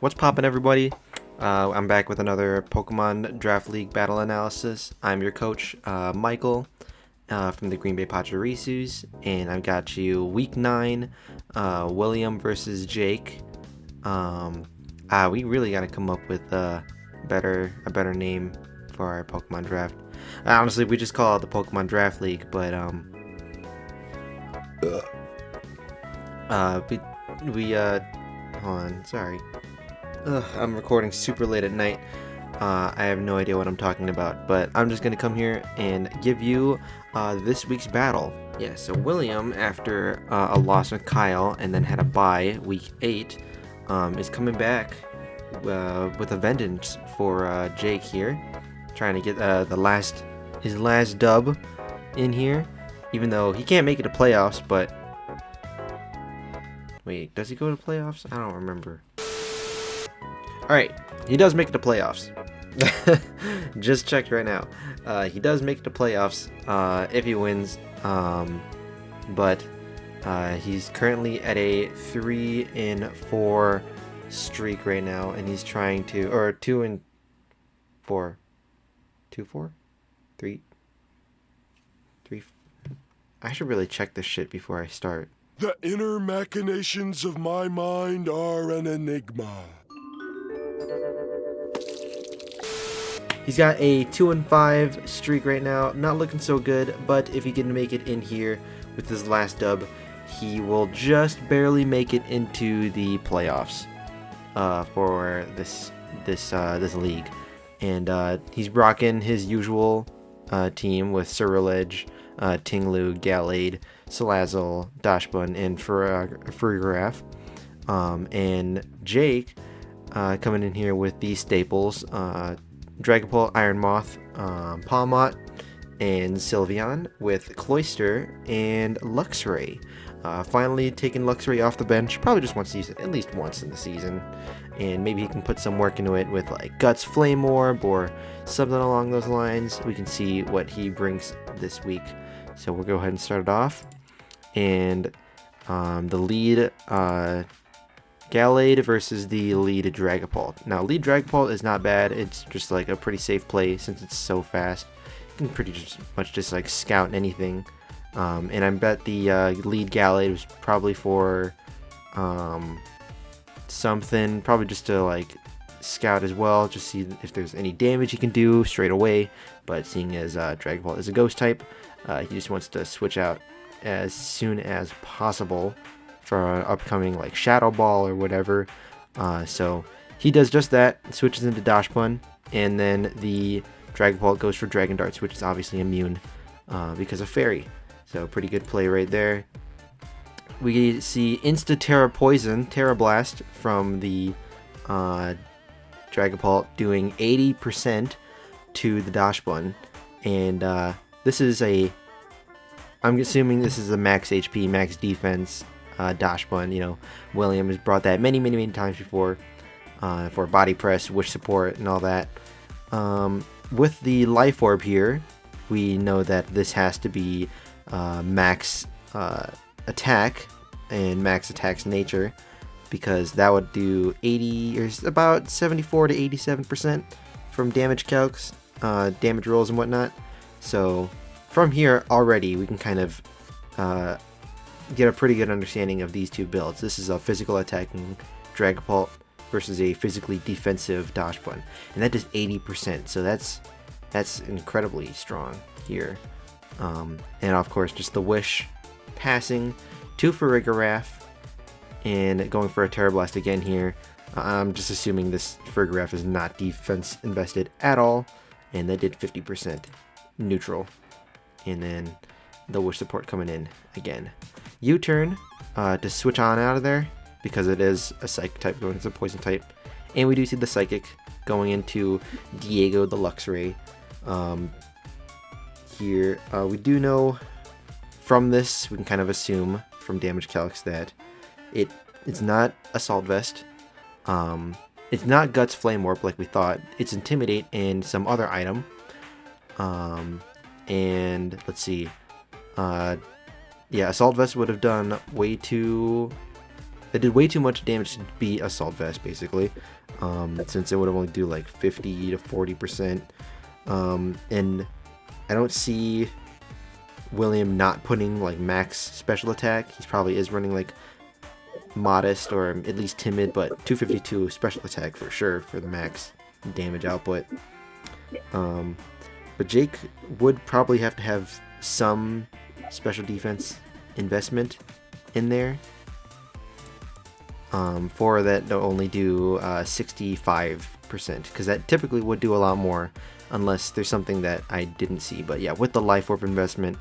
What's poppin', everybody? I'm back with another Pokemon Draft League battle analysis. I'm your coach, Michael, from the Green Bay Pachirisus, and I've got you Week 9, William versus Jake. We really got to come up with a better name for our Pokemon draft. Honestly, we just call it the Pokemon Draft League, but hold on, sorry. I'm recording super late at night. I have no idea what I'm talking about, but I'm just going to come here and give you this week's battle. Yeah, so William, after a loss with Kyle and then had a bye week 8, is coming back with a vengeance for Jake here, trying to get his last dub in here, even though he can't make it to playoffs. But wait, does he go to playoffs? I don't remember. Alright, he does make it to playoffs. Just checked right now. He does make it to playoffs if he wins. But he's currently at a 3-4 streak right now, and he's trying to, or 2-4. 2-4? 3? I should really check this shit before I start. The inner machinations of my mind are an enigma. He's got a 2-5 streak right now, not looking so good, but if he can make it in here with his last dub, he will just barely make it into the playoffs for this league. And he's rocking his usual team with Ceruledge, Tinglu, Gallade, Salazzle, Dashbun, and Farigiraf. And Jake coming in here with these staples. Dragapult, Iron Moth, Palmot, and Sylveon with Cloyster and Luxray. Finally taking Luxray off the bench. Probably just wants to use it at least once in the season. And maybe he can put some work into it with like Guts Flame Orb or something along those lines. We can see what he brings this week. So we'll go ahead and start it off. And the lead Gallade versus the lead Dragapult. Now, lead Dragapult is not bad. It's just like a pretty safe play since it's so fast. You can pretty much just like scout anything. And I bet the lead Gallade was probably for something, probably just to like scout as well, just see if there's any damage he can do straight away. But seeing as Dragapult is a ghost type, he just wants to switch out as soon as possible for an upcoming like Shadow Ball or whatever. So he does just that, switches into Dashbun, and then the Dragapult goes for Dragon Darts, which is obviously immune because of Fairy. So pretty good play right there. We see Insta Terra Poison, Terra Blast from the Dragapult doing 80% to the Dashbun. And this is I'm assuming this is a max HP, max defense Dashbun. You know, William has brought that many times before for body press, wish support, and all that. With the Life Orb here, we know that this has to be max attack and max attack's nature, because that would do 80 or about 74 to 87% from damage calcs, damage rolls and whatnot. So from here already we can kind of get a pretty good understanding of these two builds. This is a physical attacking Dragapult versus a physically defensive Dashbun, and that does 80%. So that's incredibly strong here. And of course, just the Wish passing to Farigiraf and going for a Terra Blast again here. I'm just assuming this Farigiraf is not defense invested at all, and that did 50% neutral. And then the Wish support coming in again. U-turn to switch on out of there because it is a Psychic type going into a Poison type. And we do see the Psychic going into Diego the Luxray. Here we do know from this, we can kind of assume from damage calcs that it's not Assault Vest. It's not Guts Flame Warp like we thought. It's Intimidate and some other item. And let's see. Yeah, Assault Vest would have done way too That did way too much damage to be Assault Vest, basically, since it would only do like 50 to 40%. And I don't see William not putting like max special attack. He probably is running like modest or at least timid, but 252 special attack for sure for the max damage output. But Jake would probably have to have some special defense investment in there for that to only do 65%, because that typically would do a lot more unless there's something that I didn't see. But yeah, with the life orb investment,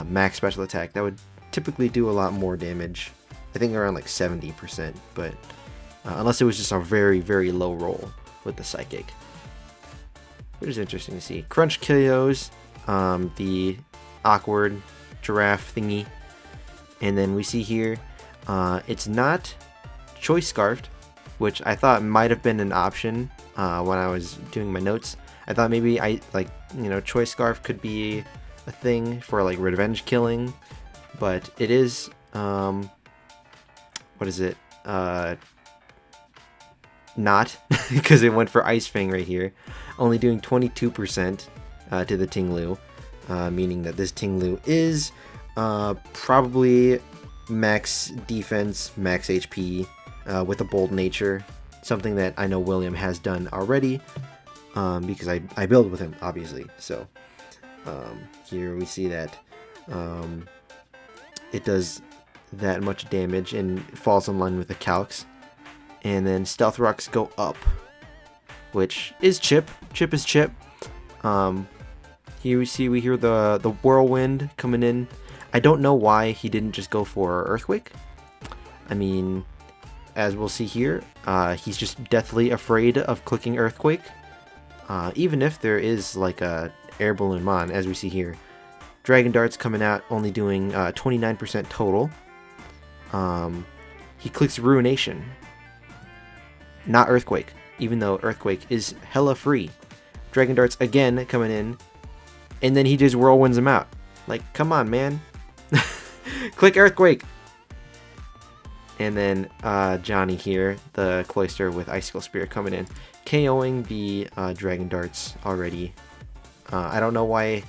max special attack, that would typically do a lot more damage. I think around like 70%, but unless it was just a very, very low roll with the psychic, which is interesting to see. Crunch KOs the awkward giraffe thingy, and then we see here it's not choice scarfed, which I thought might have been an option when I was doing my notes. I thought maybe choice scarf could be a thing for like revenge killing, but it is what is it? Not, because it went for Ice Fang right here, only doing 22% to the Ting-Lu, meaning that this Ting-Lu is probably max defense, max HP, with a bold nature, something that I know William has done already, because I build with him, obviously. So here we see that it does that much damage and falls in line with the calcs. And then Stealth Rocks go up, which is Chip. Chip is Chip. Here we hear the Whirlwind coming in. I don't know why he didn't just go for Earthquake. I mean, as we'll see here, he's just deathly afraid of clicking Earthquake. Even if there is like a Air Balloon Mon, as we see here. Dragon Darts coming out, only doing 29% total. He clicks Ruination, not Earthquake, even though Earthquake is hella free. Dragon Darts again coming in, and then he just whirlwinds him out. Like, come on, man. Click Earthquake! And then Johnny here, the Cloister with Icicle Spear coming in, KOing the Dragon Darts already. I don't know why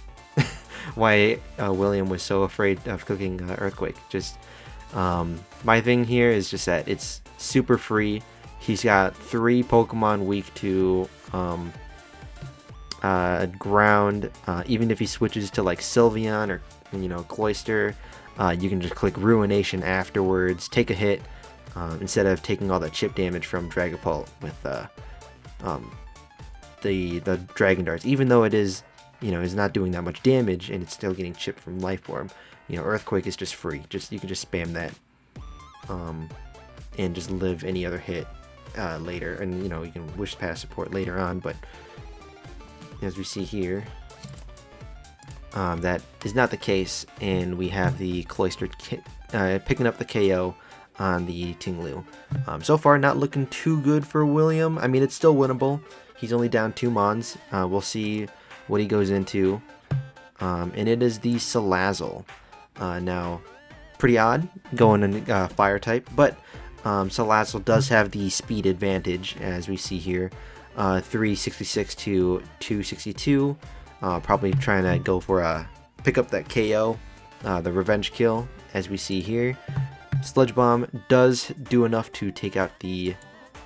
William was so afraid of clicking Earthquake. Just my thing here is just that it's super free. He's got 3 Pokemon weak to ground. Even if he switches to like Sylveon or Cloister, you can just click Ruination afterwards, take a hit, instead of taking all that chip damage from Dragapult with the Dragon Darts. Even though it is is not doing that much damage and it's still getting chipped from Life Orb, Earthquake is just free. You can just spam that, and just live any other hit later, and you can wish past support later on. But as we see here, that is not the case, and we have the Cloister picking up the KO on the Ting-Lu. So far, not looking too good for William. I mean, it's still winnable. He's only down 2 Mons. We'll see what he goes into, and it is the Salazzle. Now, pretty odd going in Fire type, but Salazzle does have the speed advantage, as we see here, 366 to 262. Probably trying to go for pick up that KO, the revenge kill, as we see here. Sludge Bomb does do enough to take out the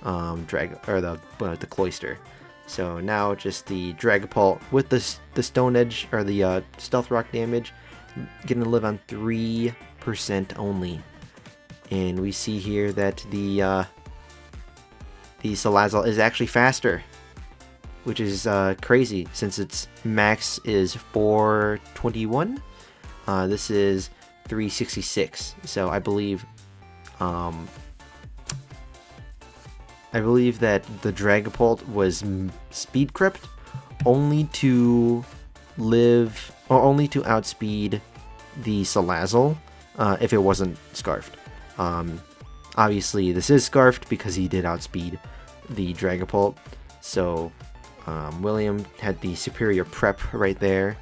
the Cloister. So now just the Dragapult with the Stone Edge or the Stealth Rock damage, getting to live on 3% only. And we see here that the Salazzle is actually faster, which is crazy since its max is 421. This is 366. So I believe that the Dragapult was speed crept only to live, or only to outspeed the Salazzle if it wasn't scarfed. Obviously this is scarfed because he did outspeed the Dragapult, so William had the superior prep right there,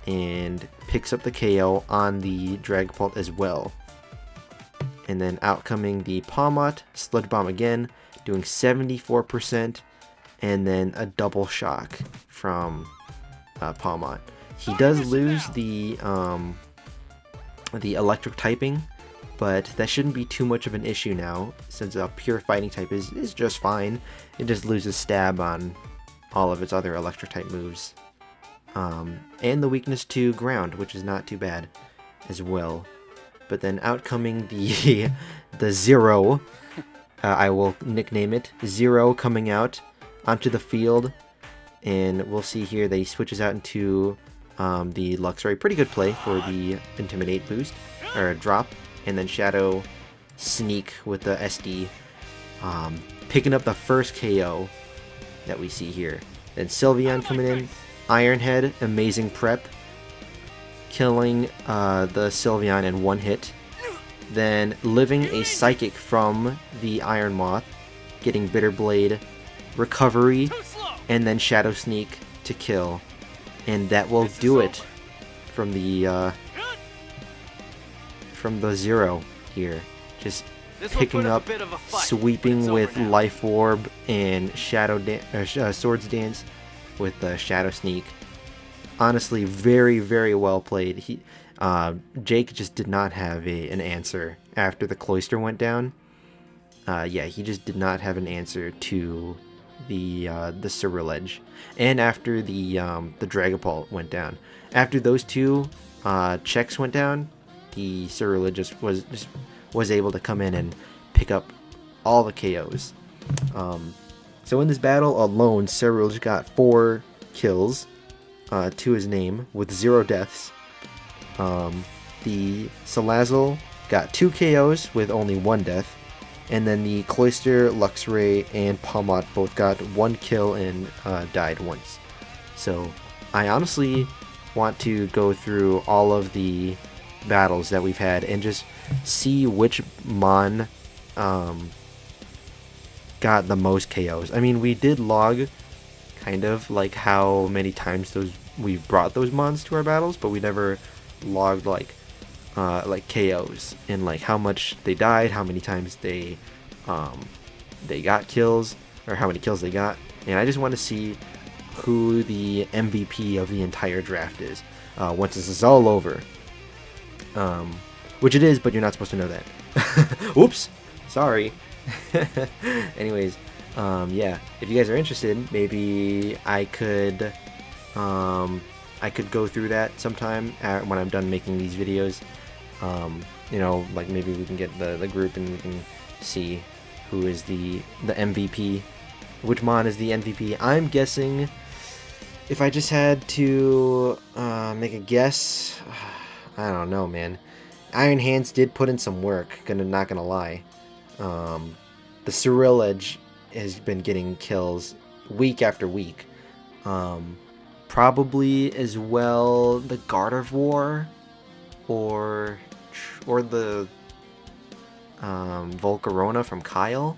and picks up the KO on the Dragapult as well. And then out coming the Palmot, Sludge Bomb again, doing 74%. And then a double shock from Palmot. He does lose the electric typing, but that shouldn't be too much of an issue now, since a pure fighting type is just fine. It just loses stab on all of its other electric type moves. And the weakness to ground, which is not too bad as well. But then out coming the Zero, I will nickname it, Zero, coming out onto the field. And we'll see here that he switches out into the Luxray. Pretty good play for the Intimidate boost, or drop. And then Shadow Sneak with the SD, picking up the first KO that we see here. Then Sylveon coming in, Iron Head, amazing prep, killing the Sylveon in one hit. Then living a Psychic from the Iron Moth, getting Bitter Blade, recovery, and then Shadow Sneak to kill. And that will do it from the Zero here. Just picking up, sweeping with Life Orb and Swords Dance with the Shadow Sneak. Honestly, very, very well played. Jake just did not have an answer after the Cloister went down. Yeah, he just did not have an answer to the Ceruledge, and after the Dragapult went down. After those two checks went down, the Ceruledge was able to come in and pick up all the KOs. So in this battle alone, Ceruledge got 4 kills to his name with 0 deaths. The Salazzle got 2 KOs with only 1 death. And then the Cloister, Luxray, and Palmot both got 1 kill and died once. So I honestly want to go through all of the battles that we've had and just see which Mon got the most KOs. I mean, we did log kind of like how many times we've brought those Mons to our battles, but we never logged like KOs and like how much they died, how many times they got kills, or how many kills they got. And I just want to see who the MVP of the entire draft is once this is all over, which it is, but you're not supposed to know that. Oops, sorry. Anyways, yeah, if you guys are interested, maybe I could go through that sometime when I'm done making these videos. You know, like maybe we can get the group and we can see who is the MVP, which Mon is the MVP. I'm guessing, if I just had to make a guess, I don't know, man. Iron Hands did put in some work, not gonna lie. The Ceruledge has been getting kills week after week. Probably as well the Gardevoir or the Volcarona from Kyle.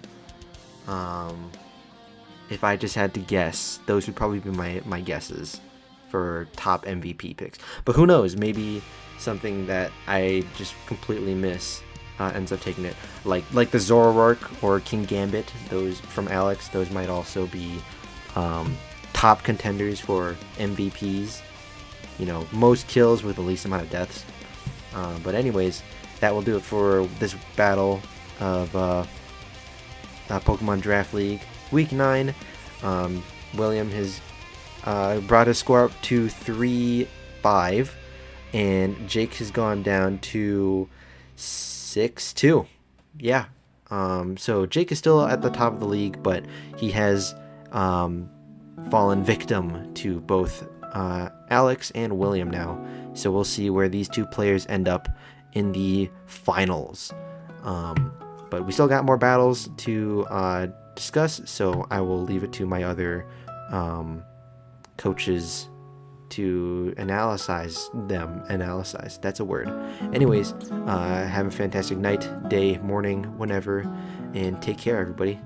If I just had to guess, those would probably be my guesses for top MVP picks. But who knows? Maybe something that I just completely miss ends up taking it. Like the Zoroark or King Gambit, those from Alex, those might also be top contenders for MVPs. You know, most kills with the least amount of deaths. But anyways, that will do it for this battle of Pokemon Draft League Week 9. William has brought his score up to 3-5, and Jake has gone down to 6-2. Yeah. So Jake is still at the top of the league, but he has fallen victim to both Alex and William now. So we'll see where these two players end up in the finals. But we still got more battles to discuss, so I will leave it to my other coaches to analyze them. Analyze, that's a word. Anyways, have a fantastic night, day, morning, whenever, and take care, everybody.